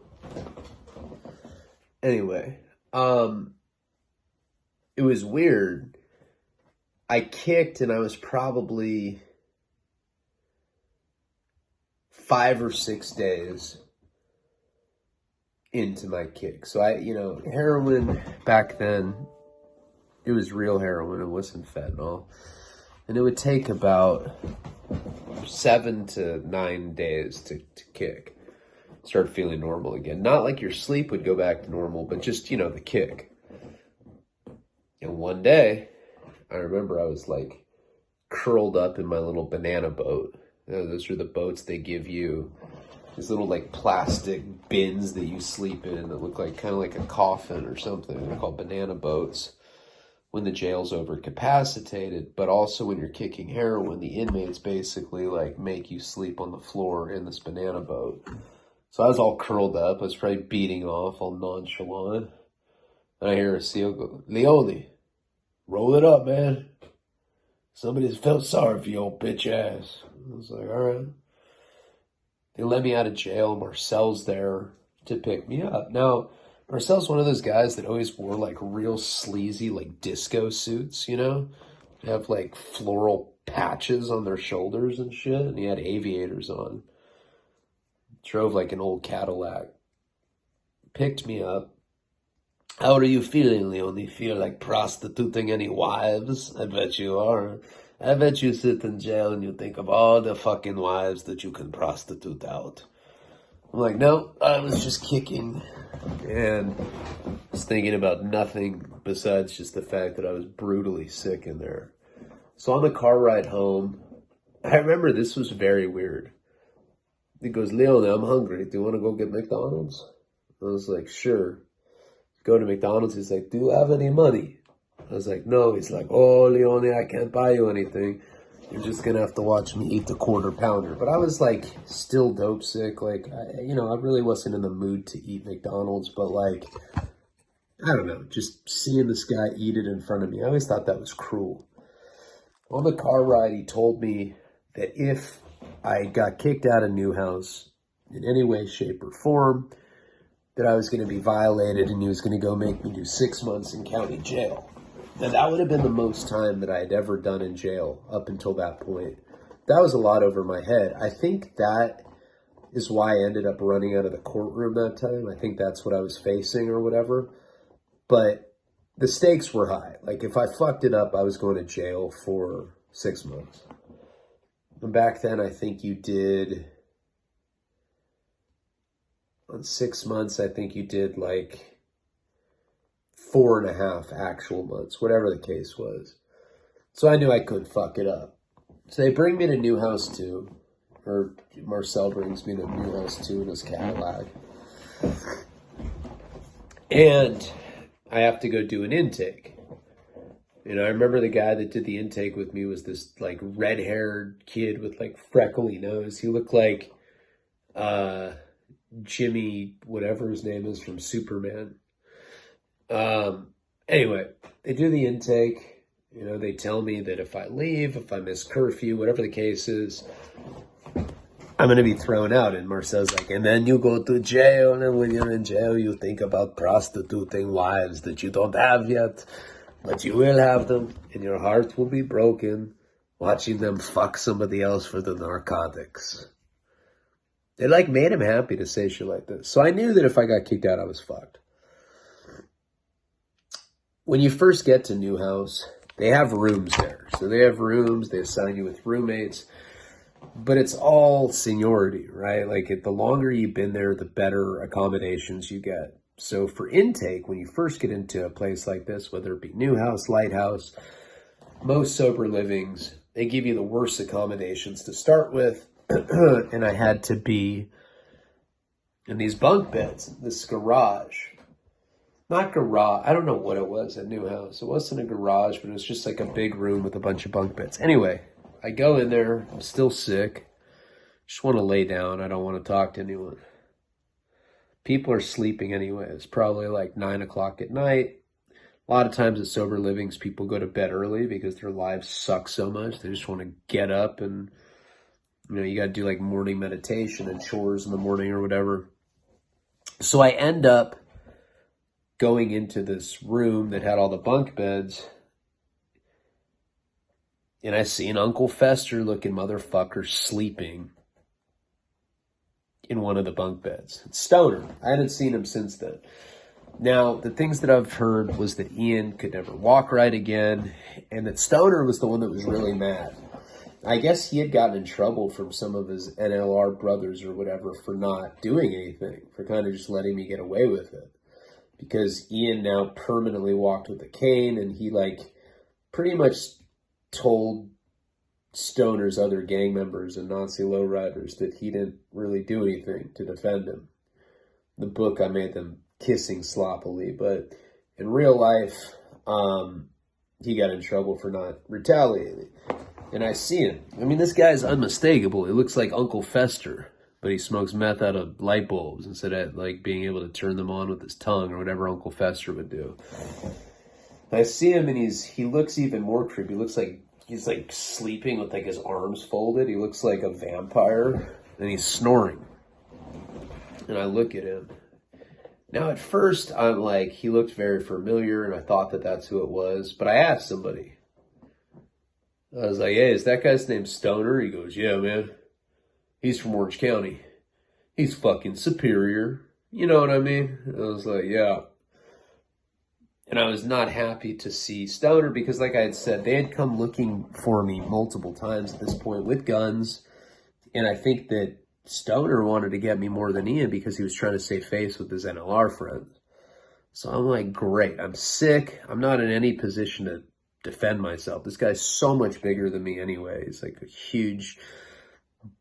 anyway, it was weird. I kicked and I was probably 5 or 6 days into my kick. So heroin back then, it was real heroin. It wasn't fentanyl. And it would take about 7 to 9 days to kick. Start feeling normal again. Not like your sleep would go back to normal, but just, the kick. And one day, I remember I was like curled up in my little banana boat. Those are the boats they give you. These little like plastic bins that you sleep in that look like kind of like a coffin or something. They're called banana boats when the jail's overcapacitated, but also when you're kicking heroin, the inmates basically like make you sleep on the floor in this banana boat. So I was all curled up. I was probably beating off, all nonchalant. And I hear a SEAL go, "Leone, roll it up, man. Somebody's felt sorry for your old bitch ass." I was like, all right. They let me out of jail. Marcel's there to pick me up. Now, Marcel's one of those guys that always wore like real sleazy like disco suits, They have like floral patches on their shoulders and shit. And he had aviators on. Drove like an old Cadillac. Picked me up. "How are you feeling, Leone? Feel like prostituting any wives? I bet you are. I bet you sit in jail and you think of all the fucking wives that you can prostitute out." I'm like, no, I was just kicking and was thinking about nothing besides just the fact that I was brutally sick in there. So on the car ride home, I remember this was very weird. He goes, "Leone, I'm hungry. Do you want to go get McDonald's?" I was like, sure. Go to McDonald's. He's like, "Do you have any money?" I was like, "No." He's like, "Oh, Leone, I can't buy you anything. You're just going to have to watch me eat the quarter pounder." But I was like still dope sick. Like, I really wasn't in the mood to eat McDonald's, but like, I don't know, just seeing this guy eat it in front of me, I always thought that was cruel. On the car ride, he told me that if I got kicked out of Newhouse in any way, shape, or form, that I was going to be violated and he was going to go make me do 6 months in county jail. Now, that would have been the most time that I had ever done in jail up until that point. That was a lot over my head. I think that is why I ended up running out of the courtroom that time. I think that's what I was facing or whatever. But the stakes were high. Like, if I fucked it up, I was going to jail for 6 months. And back then, I think you did... On 6 months, I think you did like 4.5 actual months, whatever the case was. So I knew I couldn't fuck it up. So they bring me to Newhouse 2, or Marcel brings me to Newhouse 2 in his Cadillac. And I have to go do an intake. I remember the guy that did the intake with me was this like red-haired kid with like freckly nose. He looked like Jimmy, whatever his name is from Superman. Anyway, they do the intake. They tell me that if I leave, if I miss curfew, whatever the case is, I'm going to be thrown out. And Marcel's like, and then you go to jail. And when you're in jail, you think about prostituting wives that you don't have yet. But you will have them. And your heart will be broken watching them fuck somebody else for the narcotics. It like made him happy to say shit like this. So I knew that if I got kicked out, I was fucked. When you first get to Newhouse, they have rooms there. So they have rooms, they assign you with roommates, but it's all seniority, right? Like the longer you've been there, the better accommodations you get. So for intake, when you first get into a place like this, whether it be Newhouse, Lighthouse, most sober livings, they give you the worst accommodations to start with. And I had to be in these bunk beds, this garage. Not garage, I don't know what it was at Newhouse. It wasn't a garage, but it was just like a big room with a bunch of bunk beds. Anyway, I go in there, I'm still sick. Just want to lay down, I don't want to talk to anyone. People are sleeping anyway. It's probably like 9 o'clock at night. A lot of times at sober livings, people go to bed early because their lives suck so much. They just want to get up and you got to do like morning meditation and chores in the morning or whatever. So I end up going into this room that had all the bunk beds. And I see an Uncle Fester looking motherfucker sleeping in one of the bunk beds. Stoner. I hadn't seen him since then. Now, the things that I've heard was that Ian could never walk right again, and that Stoner was the one that was really mad. I guess he had gotten in trouble from some of his NLR brothers or whatever for not doing anything, for kind of just letting me get away with it. Because Ian now permanently walked with a cane, and he, like, pretty much told Stoner's other gang members and Nazi lowriders that he didn't really do anything to defend him. In the book, I made them kissing sloppily, but in real life, he got in trouble for not retaliating. And I see him. I mean, this guy's unmistakable. He looks like Uncle Fester, but he smokes meth out of light bulbs instead of like being able to turn them on with his tongue or whatever Uncle Fester would do. I see him, and he looks even more creepy. He looks like he's like sleeping with like his arms folded. He looks like a vampire, and he's snoring. And I look at him. Now, at first, I'm like, he looked very familiar, and I thought that that's who it was. But I asked somebody. I was like, hey, is that guy's name Stoner? He goes, yeah, man. He's from Orange County. He's fucking Superior. You know what I mean? I was like, yeah. And I was not happy to see Stoner because, like I had said, they had come looking for me multiple times at this point with guns. And I think that Stoner wanted to get me more than Ian because he was trying to save face with his NLR friends. So I'm like, great. I'm sick. I'm not in any position to defend myself. This guy's so much bigger than me anyway. He's like a huge,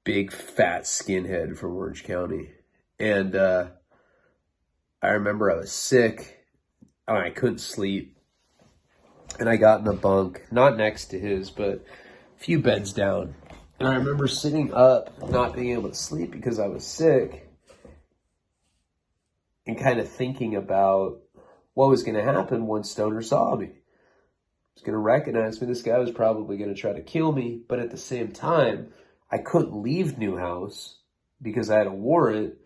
big, fat skinhead from Orange County. And I remember I was sick. I couldn't sleep. And I got in a bunk, not next to his, but a few beds down. And I remember sitting up, not being able to sleep because I was sick, and kind of thinking about what was going to happen once Stoner saw me. He was going to recognize me. This guy was probably going to try to kill me. But at the same time, I couldn't leave Newhouse because I had a warrant.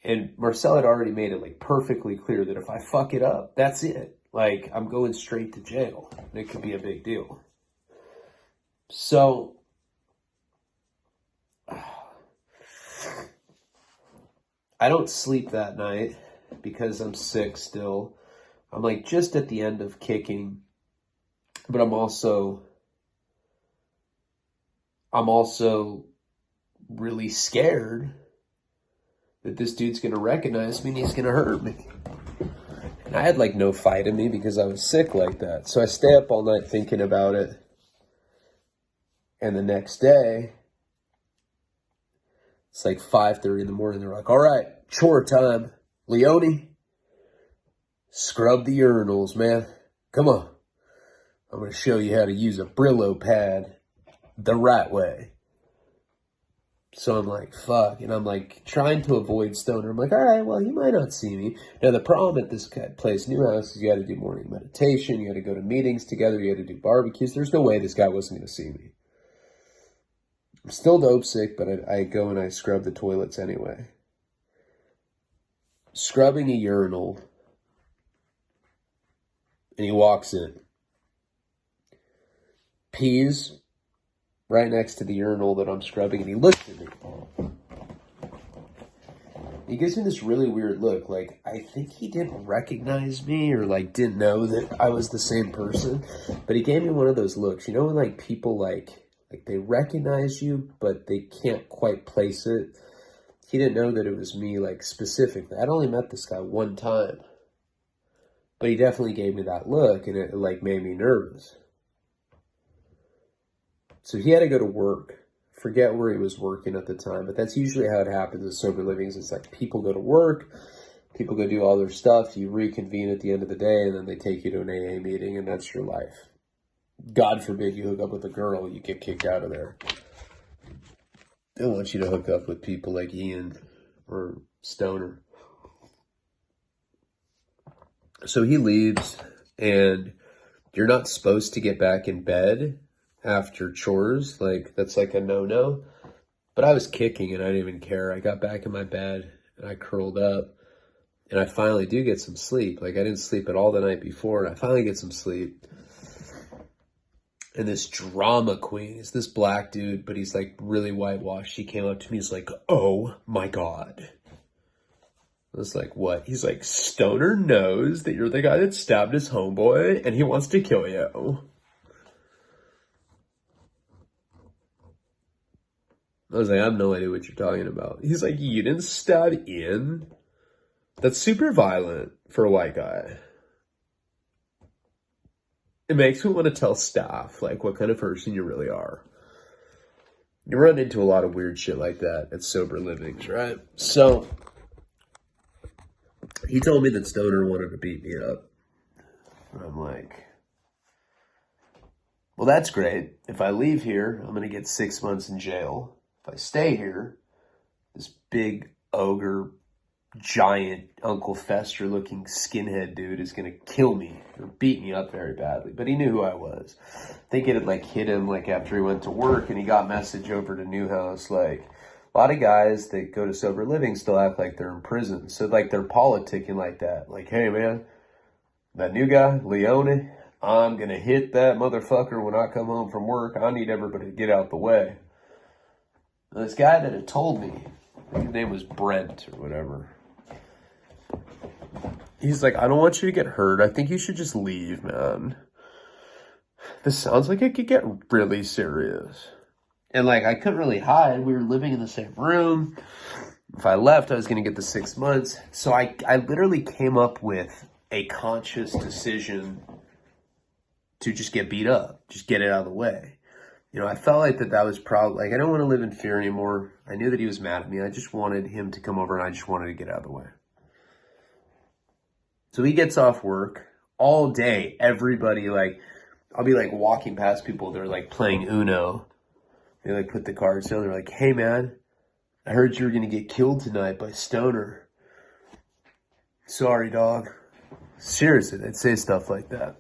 And Marcel had already made it like perfectly clear that if I fuck it up, that's it. Like, I'm going straight to jail. And it could be a big deal. So I don't sleep that night because I'm sick still. I'm like just at the end of kicking, but I'm also really scared that this dude's going to recognize me and he's going to hurt me. And I had like no fight in me because I was sick like that. So I stay up all night thinking about it. And the next day, it's like 5:30 in the morning. They're like, all right, chore time. Leone, scrub the urinals, man. Come on. I'm going to show you how to use a Brillo pad the right way. So I'm like, fuck. And I'm like trying to avoid Stoner. I'm like, all right, well, he might not see me. Now, the problem at this place, Newhouse, is you got to do morning meditation. You got to go to meetings together. You got to do barbecues. There's no way this guy wasn't going to see me. I'm still dope sick, but I go and I scrub the toilets anyway. Scrubbing a urinal, and he walks in. Pees right next to the urinal that I'm scrubbing, and he looks at me. He gives me this really weird look, like, I think he didn't recognize me or, like, didn't know that I was the same person, but he gave me one of those looks. You know when, like, people, like they recognize you, but they can't quite place it? He didn't know that it was me, like, specifically. I'd only met this guy one time, but he definitely gave me that look, and it, like, made me nervous. So he had to go to work. Forget where he was working at the time, but that's usually how it happens in sober livings. It's like people go to work, people go do all their stuff, you reconvene at the end of the day, and then they take you to an AA meeting, and that's your life. God forbid you hook up with a girl, you get kicked out of there. They don't want you to hook up with people like Ian or Stoner. So he leaves, and you're not supposed to get back in bed after chores. Like, that's like a no-no. But I was kicking, and I didn't even care. I got back in my bed, and I curled up, and I finally do get some sleep. Like, I didn't sleep at all the night before, and I finally get some sleep. And this drama queen is this black dude, but he's like really whitewashed. He came up to me, he's like, "Oh my God." I was like, "What?" He's like, "Stoner knows that you're the guy that stabbed his homeboy and he wants to kill you." I was like, "I have no idea what you're talking about." He's like, "You didn't stab Ian? That's super violent for a white guy." It makes me want to tell staff, like, what kind of person you really are. You run into a lot of weird shit like that at sober livings, right? So, he told me that Stoner wanted to beat me up. And I'm like, well, that's great. If I leave here, I'm going to get 6 months in jail. If I stay here, this big ogre, giant Uncle Fester looking skinhead dude is going to kill me or beat me up very badly. But he knew who I was. I think it had like hit him like after he went to work and he got message over to Newhouse. Like a lot of guys that go to sober living still act like they're in prison. So like they're politicking like that. Like, "Hey man, that new guy, Leone, I'm going to hit that motherfucker when I come home from work. I need everybody to get out the way." And this guy that had told me, I think his name was Brent or whatever. He's like, "I don't want you to get hurt. I think you should just leave, man. This sounds like it could get really serious." And like, I couldn't really hide. We were living in the same room. If I left, I was going to get the 6 months. So I literally came up with a conscious decision to just get beat up, just get it out of the way. You know, I felt like that was probably, like, I don't want to live in fear anymore. I knew that he was mad at me. I just wanted him to come over and I just wanted to get out of the way. So he gets off work all day. Everybody, like, I'll be like walking past people. They're like playing Uno. They like put the cards down. They're like, "Hey man, I heard you were going to get killed tonight by Stoner." "Sorry, dog." Seriously, they'd say stuff like that.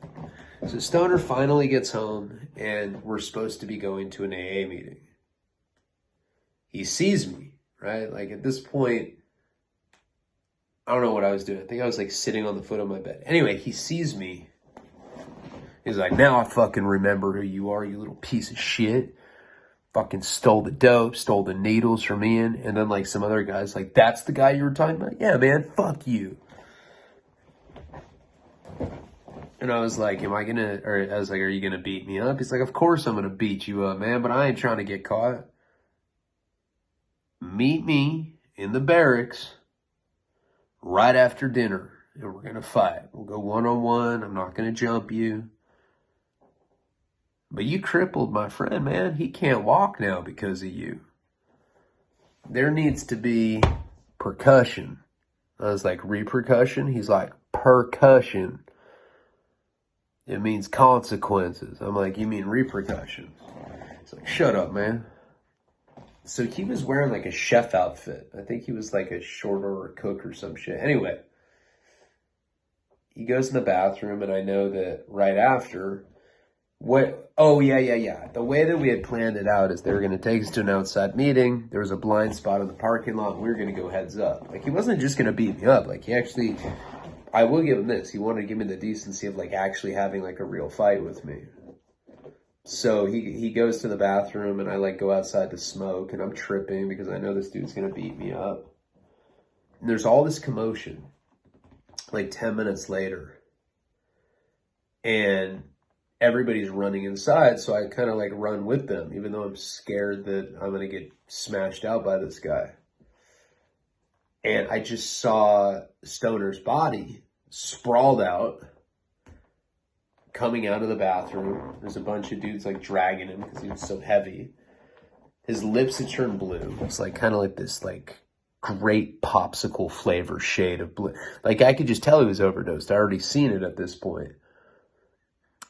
So Stoner finally gets home and we're supposed to be going to an AA meeting. He sees me, right? Like at this point, I don't know what I was doing. I think I was like sitting on the foot of my bed. Anyway, he sees me. He's like, "Now I fucking remember who you are, you little piece of shit. Fucking stole the dope, stole the needles from Ian." And then like some other guys like, "That's the guy you were talking about?" "Yeah, man, fuck you." And I was like, "Are you gonna beat me up?" He's like, "Of course I'm gonna beat you up, man, but I ain't trying to get caught. Meet me in the barracks right after dinner, and we're gonna fight. We'll go one-on-one. I'm not gonna jump you. But you crippled my friend, man. He can't walk now because of you. There needs to be percussion." I was like, "Repercussion?" He's like, "Percussion. It means consequences." I'm like, "You mean repercussions?" He's like, "Shut up, man." So he was wearing like a chef outfit. I think he was like a short order cook or some shit. Anyway, he goes in the bathroom and I know that right after, the way that we had planned it out is they were going to take us to an outside meeting. There was a blind spot in the parking lot. And we were going to go heads up. Like he wasn't just going to beat me up. Like he actually, I will give him this. He wanted to give me the decency of like actually having like a real fight with me. So he goes to the bathroom and I like go outside to smoke and I'm tripping because I know this dude's going to beat me up. And there's all this commotion like 10 minutes later. And everybody's running inside. So I kind of like run with them, even though I'm scared that I'm going to get smashed out by this guy. And I just saw Stoner's body sprawled out, coming out of the bathroom. There's a bunch of dudes like dragging him because he was so heavy. His lips had turned blue. It's like kind of like this like great popsicle flavor shade of blue. Like I could just tell he was overdosed. I already seen it at this point.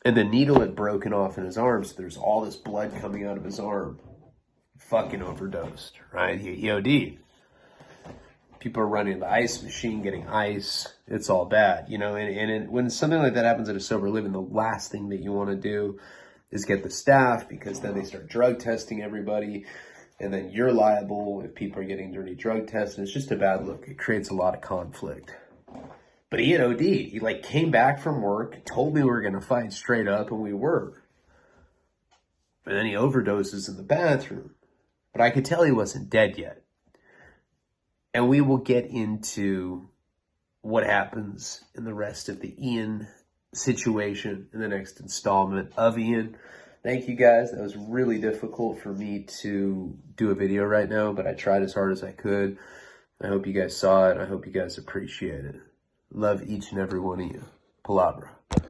And the needle had broken off in his arm, so there's all this blood coming out of his arm. Fucking overdosed, right? He OD'd. People are running the ice machine, getting ice. It's all bad, you know. And when something like that happens at a sober living, the last thing that you want to do is get the staff, because then they start drug testing everybody, and then you're liable if people are getting dirty drug tests. And it's just a bad look. It creates a lot of conflict. But he had OD'd. He like came back from work, told me we were going to fight straight up, and we were. And then he overdoses in the bathroom. But I could tell he wasn't dead yet. And we will get into what happens in the rest of the Ian situation in the next installment of Ian. Thank you guys. That was really difficult for me to do a video right now, but I tried as hard as I could. I hope you guys saw it. I hope you guys appreciate it. Love each and every one of you. Palabra.